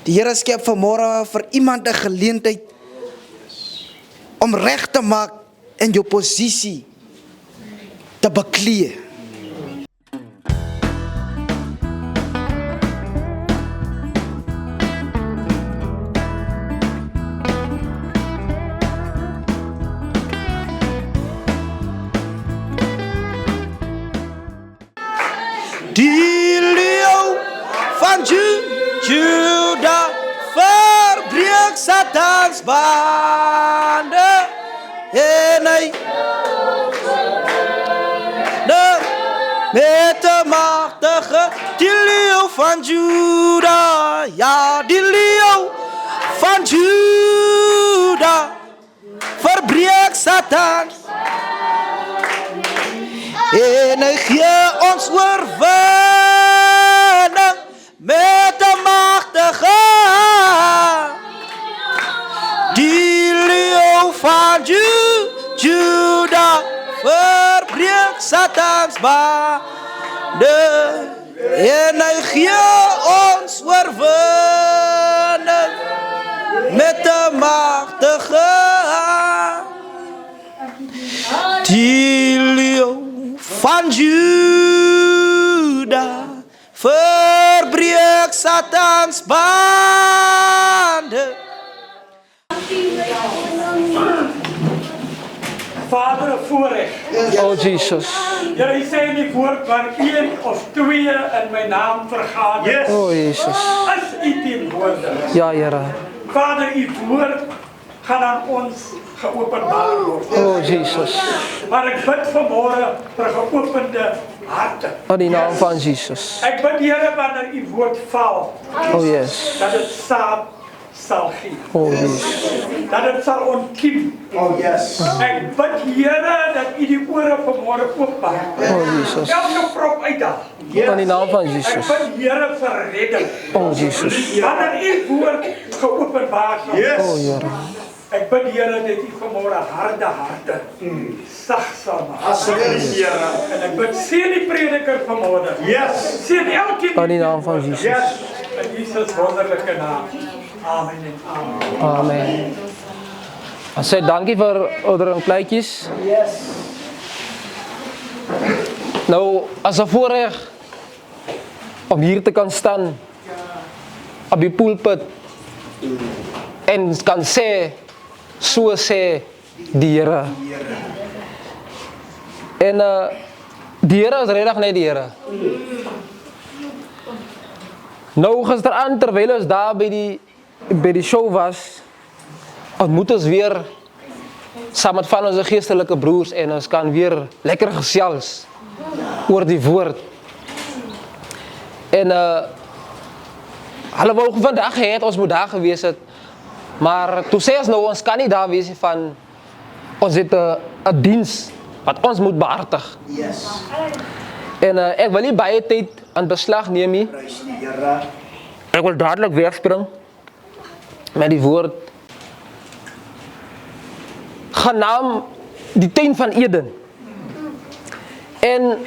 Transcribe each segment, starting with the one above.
Die Here skep vanmôre vir iemand 'n geleentheid om reg te maak en jou posisie te beklee. Die leeu van Juda verbreek Satans bande en hy met de machtige, die leeuw van Juda, ja, die leeuw van Juda verbreek Satans en hy gee ons oorwinning met de machtige, die leeuw van Juda verbreek Satans bande en hy gee ons oorwinning met de machtige, die leeuw van Juda verbreek Satans bande. Vader, een voorrecht. Oh Jesus. Jullie sê in die woord waar 1 of 2 in mijn naam vergader. Oh Jesus. As u teenwoordig. Ja, Here. Vader, uw woord gaan aan ons geopenbaar word. Oh Jesus. Maar ik bid vanmorgen vir geopende harte. In die naam van Jesus. Ik bid, Here, wanneer uw woord val, Oh yes. dat het saad zal geven. Oh Jesus. Dat het zal ontkiem. Oh yes. Ik bid, Here, dat u die oren vanmorgen openbaar. Oh Jesus. Elke prop uitdaag. In die naam van Ik Jesus. bid, Here, vir redding. Oh Jesus. Wanneer uw woord geopenbaar zal worden. Oh Here. Ik bid, Here, dat u vanmorgen harde harten zacht zal maken. Asseblief, Here. En ik bid, sien die prediker vanmorgen. Yes. Sien elke In die naam van Jesus. Yes. in Jesus' wonderlijke naam. Amen en amen. Amen. Ons sê dankie vir ouderlingblytjies. Yes. Nou, as 'n voorreg om hier te kan staan op die pulpit en kan sê, so sê die Here. En die Here is regtig net die Here. Nou gisteraan terwyl ons daar by die show was, ontmoet ons weer saam met van onze geestelike broers en ons kan weer lekker gesels oor die woord. En hulle wou vandag hê ons moet daar gewees het, maar toe sê ons nou ons kan nie daar wees nie van ons het 'n diens wat ons moet behartig. Yes. En ek wil nie baie tyd aan beslag neem nie. Prys die Here. Ek wil dadelik wegspring met die woord genaamd die tuin van Eden. En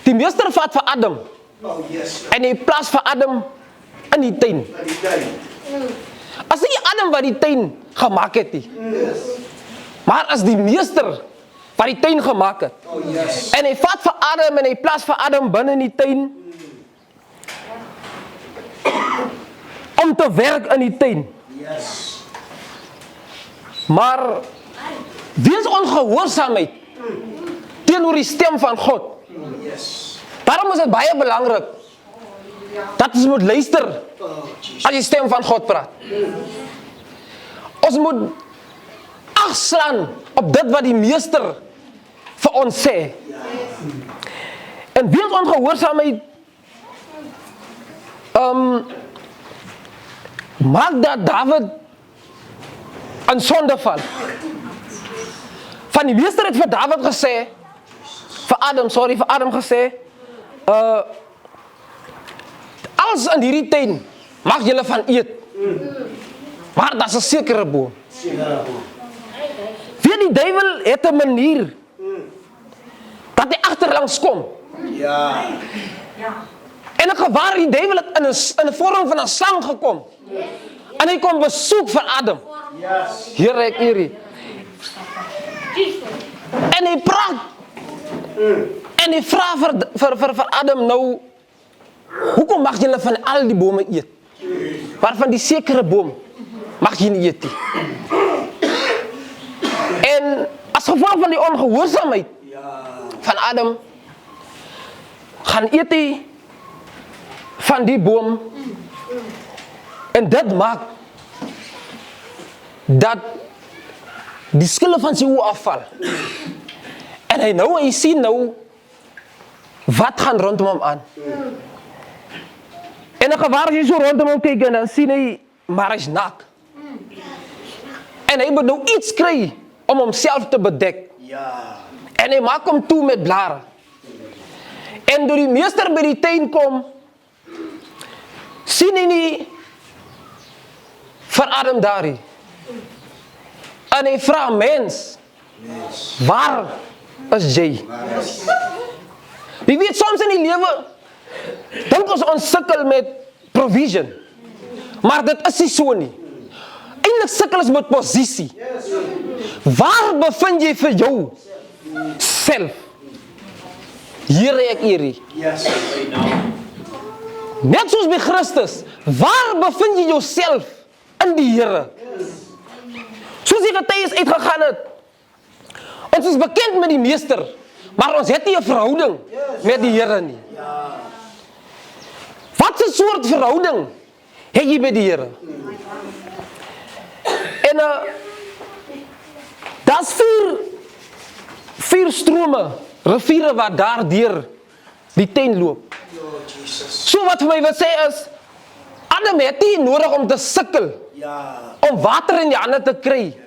die meester vat vir Adam Oh yes. en hy plaas vir Adam in die tuin. Na die tuin. As nie Adam wat die tuin gemaak het nie, maar as die meester wat die tuin gemaak het. Oh yes. En hy vat vir Adam en hy plaas vir Adam binne in die tuin om te werk in die tuin. Yes. Maar weens ongehoorsaamheid teenoor die stem van God. Yes. Daarom is dit baie belangrik dat ons moet luister Oh Jesus. as die stem van God praat. Ons moet ag slaan op dit wat die meester vir ons sê. En weens ongehoorsaamheid maak dat David in sonde val. Van die meester het vir David gesê, vir Adam gesê, als in hierdie tuin mag julle van eet. Maar dat is 'n sekere boom. Weet die duiwel het 'n manier dat hy agterlangs kom. Ja. En ek gewaar die duiwel het in 'n vorm van 'n slang gekom. En hy kom besoek vir Adam. Here, ek eer U. En hy praat. En hy vra vir Adam nou, hoekom mag julle van al die bome eet? Maar van die sekere boom mag jy nie eet nie. En as gevolg van die ongehoorsaamheid van Adam, gaan eet hy van die boom. En dit maak dat die skille van sy oë afval. En hy sien nou wat gaan rondom hom aan. En gewaar as hy so rondom hom kyk en dan sien hy, maar hy's naak. En hy moet nou iets kry om homself te bedek. En hy maak hom toe met blare. En toe die meester by die tuin kom, sien hy nie vir Adam daar nie. En hy vra mens, waar is jy? Wie weet, soms in die lewe dink ons sukkel met provision. Maar dit is nie so nie. Eintlik sukkel ons met posisie. Waar bevind jy vir jou self? Here, ek eer U. Net soos by Christus, waar bevind jy jouself in die Here? Soos die getuies uitgegaan het. Ons is bekend met die meester, maar ons het nie 'n verhouding met die Here nie. Wat 'n soort verhouding het jy met die Here? En daar's vier strome, riviere wat daar deur die tuin loop. So wat vir my wil sê is, Adam het nie nodig om te sukkel om water in die hande te kry.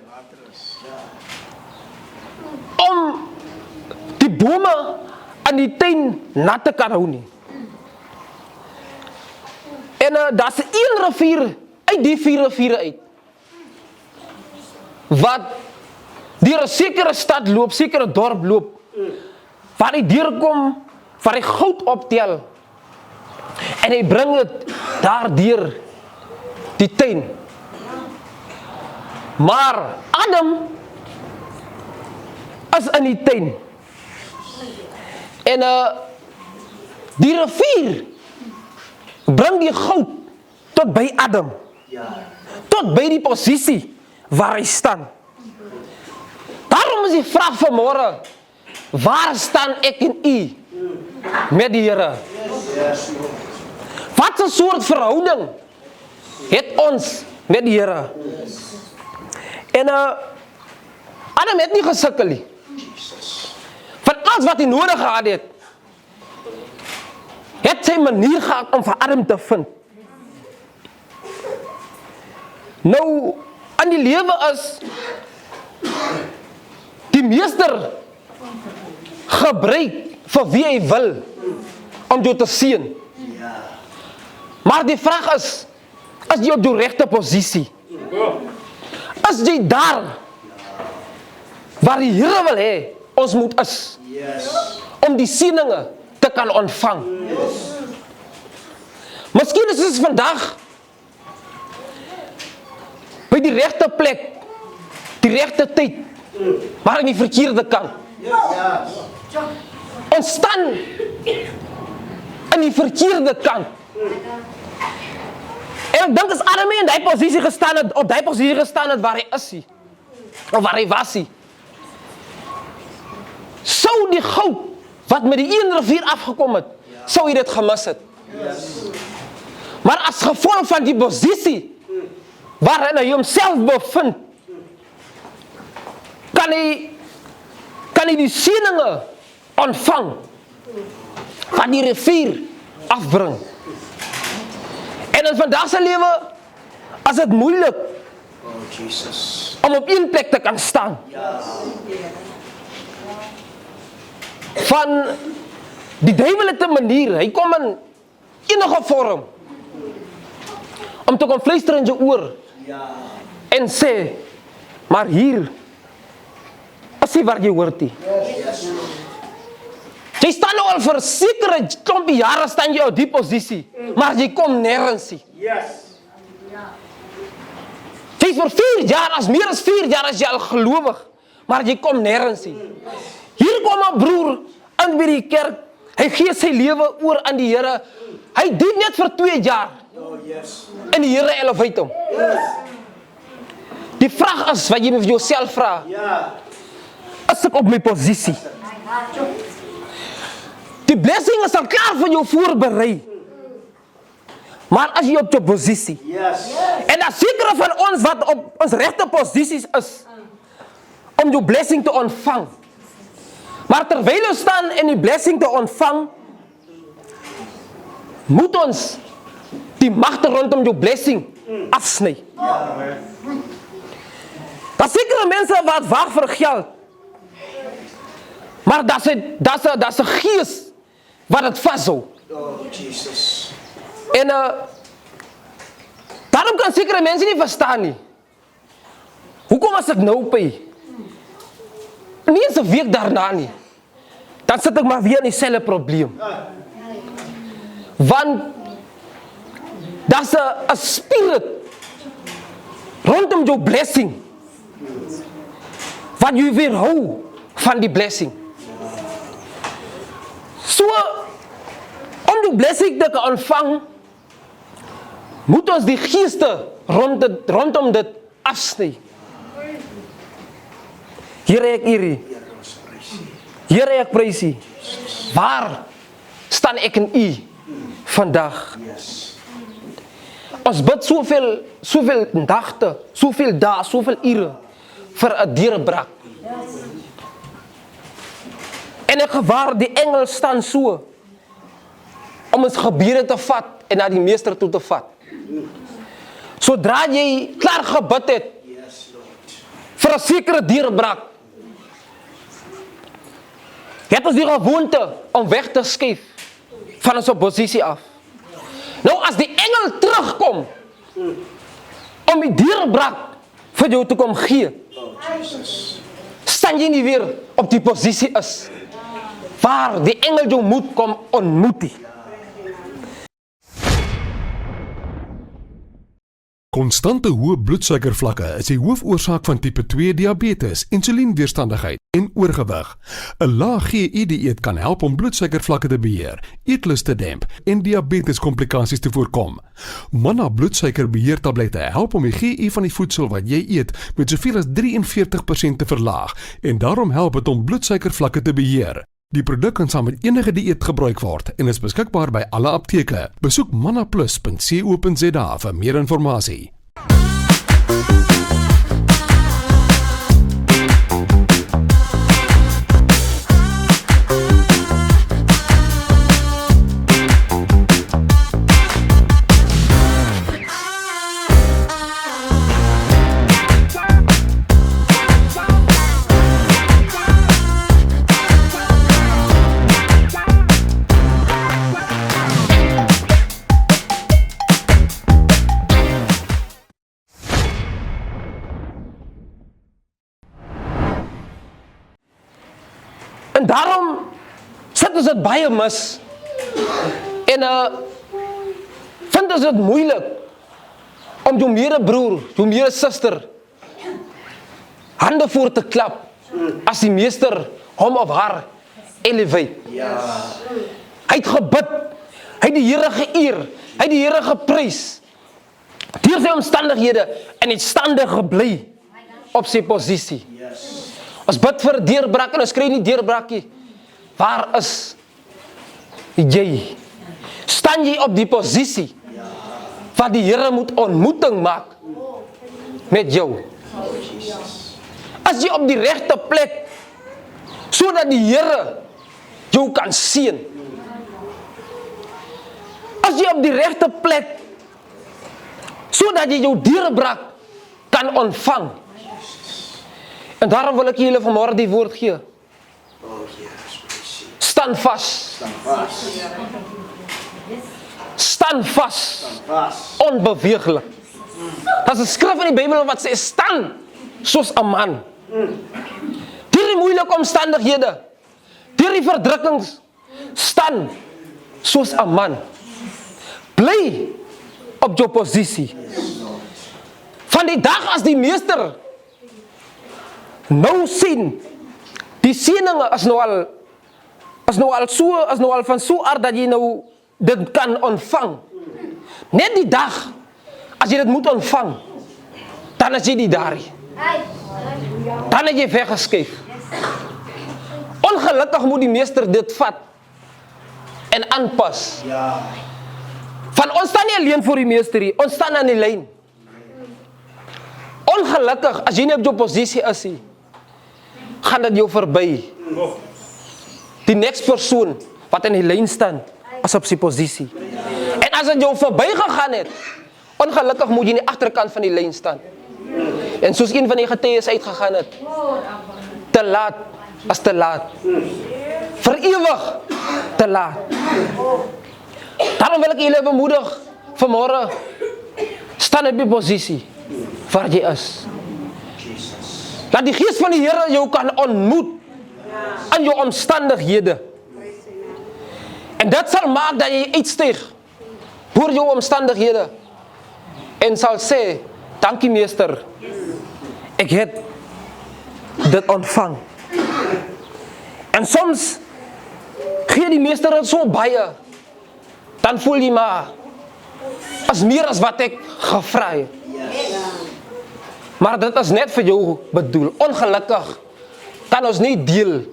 Om die bome in die tuin nat te kan hou nie. En daar's 'n rivier uit die 4 riviere uit, wat deur 'n sekere stad loop, sekere dorp loop, waar hy deurkom, waar hy goud optel, en hy bring dit daar deur die tuin. Maar Adam is in die tuin. En die rivier bring die goud tot by Adam. Tot by die posisie waar hy staan. Daarom is die vraag vanmôre, waar staan ek en U met die Here? Wat 'n soort verhouding het ons met die Here? En Adam het nie gesukkel nie. Van alles wat hy nodig gehad het sy manier gehad om vir Adam te vind. Nou, in die lewe is die meester gebruik vir wie hy wil om jou te seën. Maar die vraag is jy op die regte posisie? Is jy daar waar die Here wil hê ons moet is? Om die seëninge te kan ontvang. Miskien is ons vandag by die regte plek, die regte tyd, maar aan die verkeerde kant. Ons staan aan die verkeerde kant. En ek dink as Adam in die posisie gestaan het, op die posisie gestaan het waar hy is, of waar hy was, sou die goud wat met die 1 rivier afgekom het, sou hy dit gemis het. Maar as gevolg van die posisie waarin hy homself bevind, kan hy die seëninge ontvang van die rivier afbring. En in vandag se lewe is dit moeilik om op een plek te kan staan. Van die duiwel het 'n manier, hy kom in enige vorm om te kom fluister in jou oor en sê, maar hier is hy waar jy hoort nie. Jy staan nou al vir sekere klompie jare staan jy op die posisie, maar jy kom nêrens nie. Jy is vir 4 jaar, as meer as 4 jaar as jy al gelowig, maar jy kom nergens nie. Hier kom 'n broer in by die kerk, hy gee sy lewe oor aan die Here. Hy dien net vir 2 jaar. En die Here elevate hom. Die vraag is wat jy vir jouself vra. Is ek op my posisie? Die blessing is al klaar vir jou voorberei. Maar as jy op jou posisie. En daar sekere van ons wat op ons regte posisies is om jou blessing te ontvang. Maar terwyl ons staan en die blessing te ontvang, moet ons die magte rondom jou blessing afsny. Daar sekere mense wat wag vir geld. Maar daar's 'n gees wat dit vashou. En daarom kan sekere mense nie verstaan nie. Hoekom as ek nou pay? Nie eens 'n week daarna nie. Dan sit ek maar weer in dieselfde probleem. Want daar's 'n spirit rondom jou blessing wat jy weerhou van die blessing. So, om die blessing te ontvang, moet ons die geeste rondom dit afsny. Here ek hierdie. Here ek prys U. Waar staan ek in U vandag? Ons bid soveel nagte, soveel dae, soveel ure vir 'n deurbraak. En ek gewaar die engel staan so om ons gebede te vat en na die meester toe te vat. Sodra jy klaar gebid het vir 'n sekere deurbraak, het ons die gewoonte om weg te skuif van ons posisie af. Nou as die engel terugkom om die deurbraak vir jou te kom gee, staan jy nie weer op die posisie is waar die engel jou moet kom ontmoet. Konstante hoë bloedsuikervlakke is die hoofoorsaak van tipe 2 diabetes, insulienweerstandigheid en oorgewig. 'n Lae GI-dieet kan help om bloedsuikervlakke te beheer, eetlus te demp en diabeteskomplikasies te voorkom. Manna bloedsuikerbeheertablette help om die GI van die voedsel wat jy eet met soveel as 43% te verlaag en daarom help dit om bloedsuikervlakke te beheer. Die produk kan saam met enige dieet gebruik word en is beskikbaar by alle apteke. Besoek mannaplus.co.za vir meer inligting. En daarom sit ons dit baie mis. En vind ons dit moeilik om jou medebroer, jou medesuster hande voor te klap as die meester hom of haar elevate. Hy het gebid, hy het die Here geëer, hy het die Here geprys deur sy omstandighede en het standig gebly op sy posisie. Ons bid vir 'n deurbraak en ons kry nie deurbraakie. Waar is jy? Staan jy op die posisie wat die Here moet ontmoeting maak met jou? As jy op die regte plek sodat die Here jou kan sien. As jy op die regte plek sodat jy jou deurbraak kan ontvang. En daarom wil ek julle vanmôre die woord gee. Staan vas. Staan vas. Onbeweeglik. Daar's 'n skrif in die Bybel wat sê staan soos 'n man. Deur die moeilike omstandighede, deur die verdrukkings, staan soos 'n man. Bly op jou posisie. Van die dag as die meester nou sien, die seëninge is nou al van so aard dat jy nou dit kan ontvang. Net die dag as jy dit moet ontvang, dan is jy die daar. Dan het jy weggeskuif. Ongelukkig moet die meester dit vat en aanpas. Van ons staan nie alleen voor die meester hier, ons staan aan die lyn. Ongelukkig, as jy nie op jou posisie is nie, gaan dit jou verby. Die next persoon wat in die lyn staan, is op sy posisie. En as dit jou verby gegaan het, ongelukkig moet jy in die agterkant van die lyn staan. En soos een van die getuies uitgegaan het, te laat as te laat. Vir ewig te laat. Daarom wil ek julle bemoedig vanmôre, staan op die posisie waar jy is. Laat die gees van die Here jou kan ontmoet in jou omstandighede. En dit sal maak dat jy uitstyg oor jou omstandighede en sal sê, dankie meester, ek het dit ontvang. En soms gee die meester het so baie, dan voel jy maar, as meer as wat ek gevra het. Maar dit is net vir jou bedoel. Ongelukkig kan ons nie deel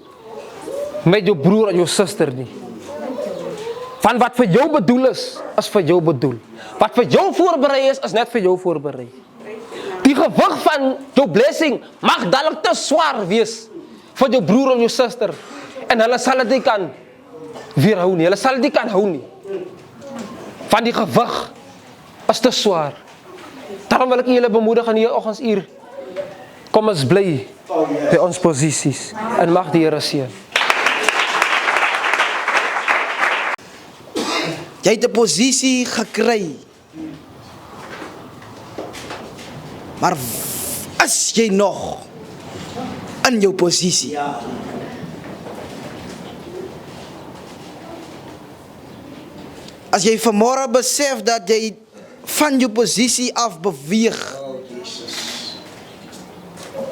met jou broer en jou suster nie. Van wat vir jou bedoel is vir jou bedoel. Wat vir jou voorberei is net vir jou voorberei. Die gewig van jou blessing mag dalk te swaar wees vir jou broer en jou suster. En hulle sal dit nie kan weerhou nie. Hulle sal dit nie kan hou nie. Van die gewig is te swaar. Daarom wil ek julle bemoedig in hierdie oggendsuur. Kom ons bly by ons posisies en mag die Here seën. Jy het 'n posisie gekry. Maar is jy nog in jou posisie? As jy vanmôre besef dat jy van jou posisie af beweeg,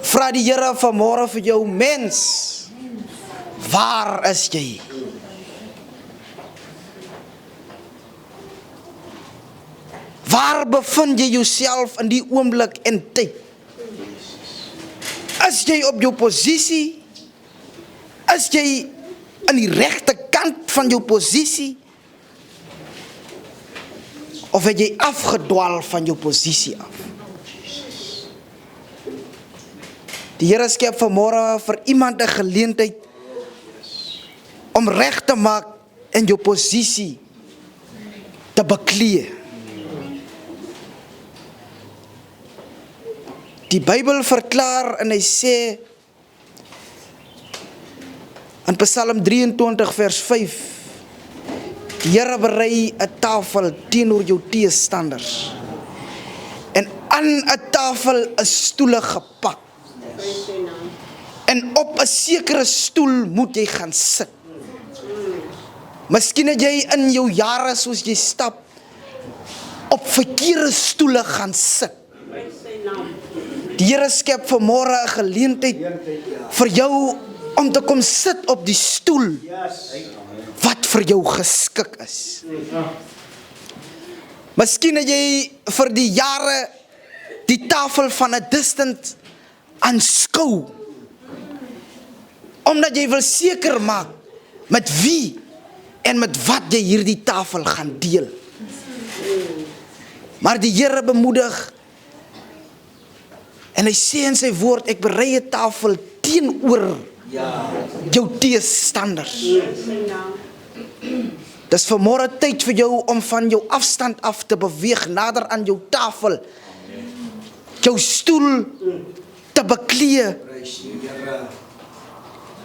vra die Here vanmôre vir jou, mens, waar is jy? Waar bevind jy jouself in die oomblik en tyd? Is jy op jou posisie? Is jy aan die regte kant van jou posisie? Of het jy afgedwaal van jou posisie af? Die Here skep vanmôre vir iemand 'n geleentheid om reg te maak in jou posisie te beklee. Die Bybel verklaar en hy sê in Psalm 23 vers 5, die Here berei 'n tafel teenoor jou teestanders. En aan 'n tafel is stoele gepak. En op 'n sekere stoel moet jy gaan sit. Miskien het jy in jou jare soos jy stap op verkeerde stoele gaan sit. Die Here skep vanmôre 'n geleentheid vir jou om te kom sit op die stoel wat vir jou geskik is. Miskien het jy vir die jare die tafel van 'n distant aanskou, omdat jy wil seker maak met wie en met wat jy hierdie tafel gaan deel. Maar die Here bemoedig en hy sê in sy woord, ek berei 'n tafel teenoor jou teestanders. Dis vanmôre tyd vir jou om van jou afstand af te beweeg nader aan jou tafel, jou stoel te beklee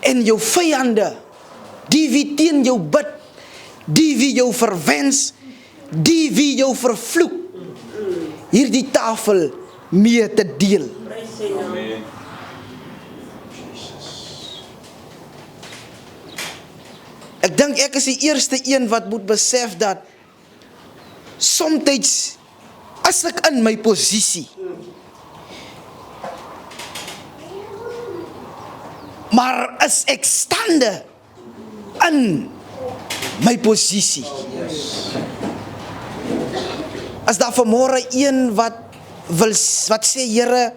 en jou vyande, die wie teen jou bid, die wie jou verwens, die wie jou vervloek, hierdie tafel mee te deel. Ek dink ek is die eerste een wat moet besef dat soms as ek in my posisie Maar is ek stande in my posisie? As daar vanmôre een wat sê, Here,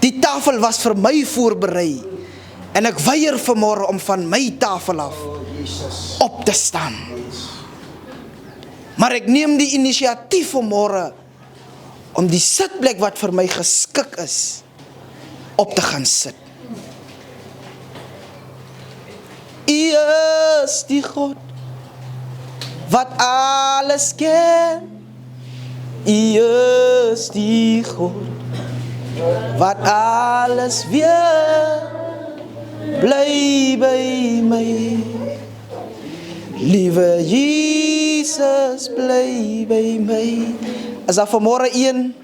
die tafel was vir my voorberei en ek weier vanmôre om van my tafel af op te staan. Maar ek neem die inisiatief vanmôre om die sitplek wat vir my geskik is op te gaan sit. U is die God wat alles ken. U is die God wat alles weet. Bly by my, liewe Jesus, bly by my. As daar vanmôre een,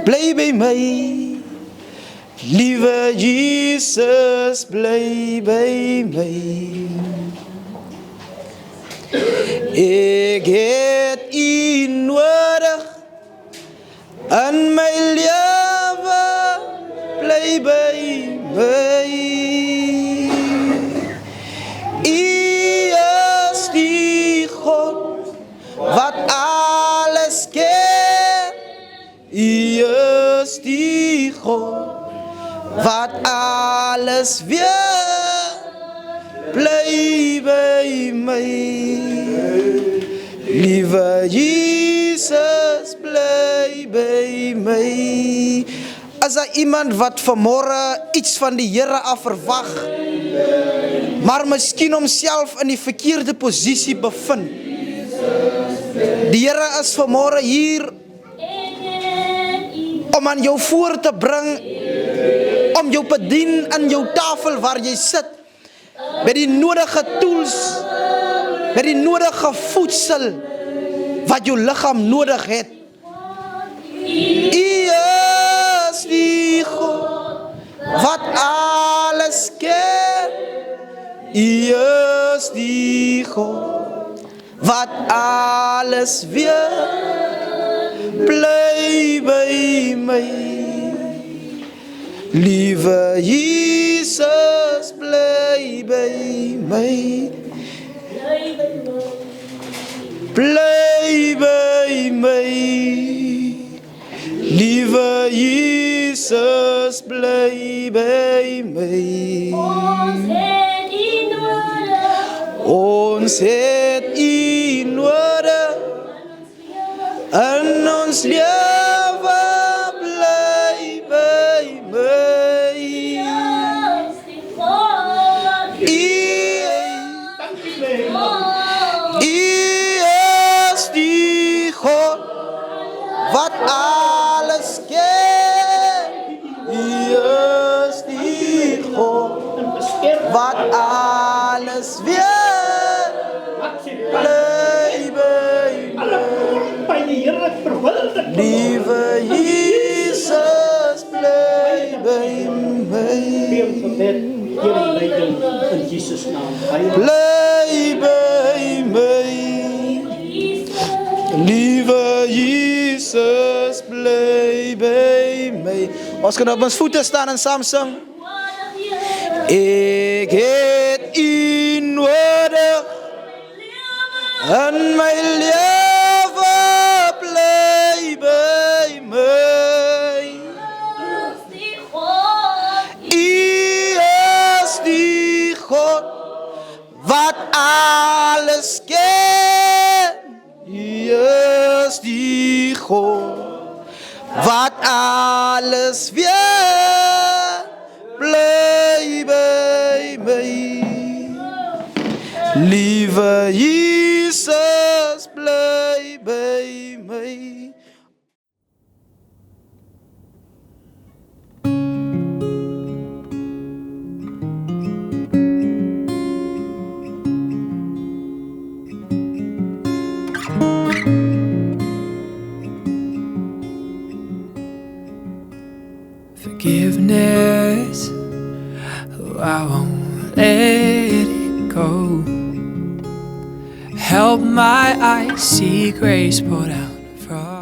bly by my, liewe Jesus, bly by my. Ek het U nodig in my lewe, bly by my. U is die God wat alles ken. U is die God wat alles weet. Bly by my, liewe Jesus, bly by my. As daar iemand wat vanmôre iets van die Here af verwag, maar miskien homself in die verkeerde posisie bevind. Die Here is vanmôre hier om aan jou voor te bring, om jou bedien aan jou tafel waar jy sit, met die nodige tools, met die nodige voedsel wat jou liggaam nodig het. U is die God wat alles ken. U is die God wat alles weet. Bly by my, liewe Jesus, bly by my. Bly by my, liewe Jesus, bly by my. Ons het U nodig in ons lewe, bly by my. Wat alles ken. U is die God wat alles weet. Bly by my, liewe Jesus, bly by my. Bly by my, liewe Jesus, bly by my. Ons kan op ons voete staan en saam sing. Ek het U nodig in my lewe, bly by my. U is die God wat alles ken. U is die God wat alles weet. Bly by my, liewe Jesus, bly by my. Forgiveness, oh, I won't let it go. Help my eyes see grace poured out from